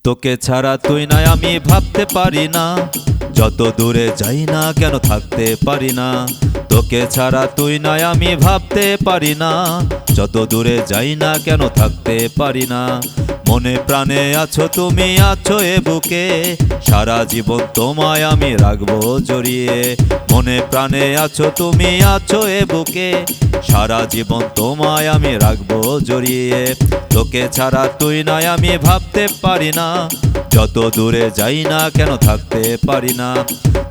তোকে ছাড়া তুই নাই আমি ভাবতে পারি না, যত দূরে যাই না কেন থাকতে পারি না। তোকে ছাড়া তুই নাই আমি ভাবতে পারি না, যত দূরে যাই না কেন থাকতে পারি না। মনে প্রাণে আছো তুমি, আছো এ বুকে, সারা জীবন তোমায় আমি রাখবো জড়িয়ে। মনে প্রাণে আছো তুমি, আছো এ বুকে, সারা জীবন তোমায় আমি রাখবো জড়িয়ে। তোকে ছাড়া তুই নাই আমি ভাবতে পারি না, যত দূরে যাই না কেন থাকতে পারি না।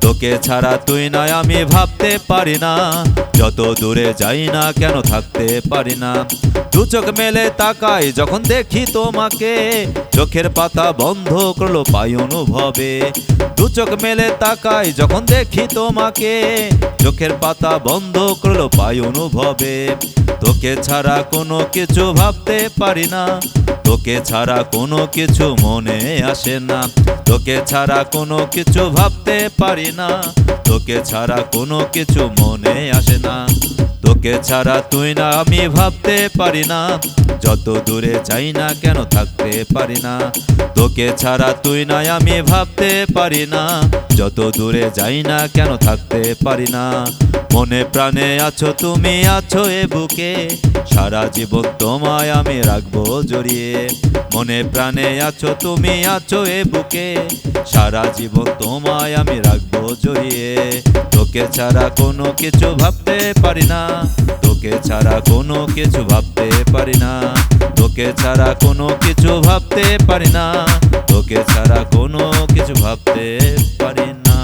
তোকে ছাড়া তুই নাই আমি ভাবতে পারি না, যত দূরে যাই না কেন থাকতে পারি না। দু চোখ মেলে তাকাই যখন দেখি তোমাকে, চোখের পাতা বন্ধ করলো পাই অনুভবে। দু চোখ মেলে তাকাই যখন দেখি তোমাকে, চোখের পাতা বন্ধ করলো পাই অনুভবে। তোকে ছাড়া কোনো কিছু ভাবতে পারি না, তোকে ছাড়া কোনো কিছু মনে আসে না। তোকে ছাড়া কোনো কিছু ভাবতে পারি না, তোকে ছাড়া কোনো কিছু মনে আসে না। তোকে ছাড়া তুই না আমি ভাবতে পারি না, যত দূরে যাই না কেন থাকতে পারি না। তোকে ছাড়া তুই না আমি ভাবতে পারি না, যত দূরে যাই না কেন থাকতে পারি না। মনে প্রাণে আছো তুমি, আছো এ বুকে, সারা জীবন তোমায় আমি রাখবো জড়িয়ে। মনে প্রাণে আছো তুমি, আছো এ বুকে, সারা জীবন তোমায় আমি রাখবো জড়িয়ে। তোকে ছাড়া কোনো কিছু ভাবতে পারি না, তোকে ছাড়া কোনো কিছু ভাবতে পারি না। তোকে ছাড়া কোনো কিছু ভাবতে পারি না, তোকে ছাড়া কোনো কিছু ভাবতে পারি না।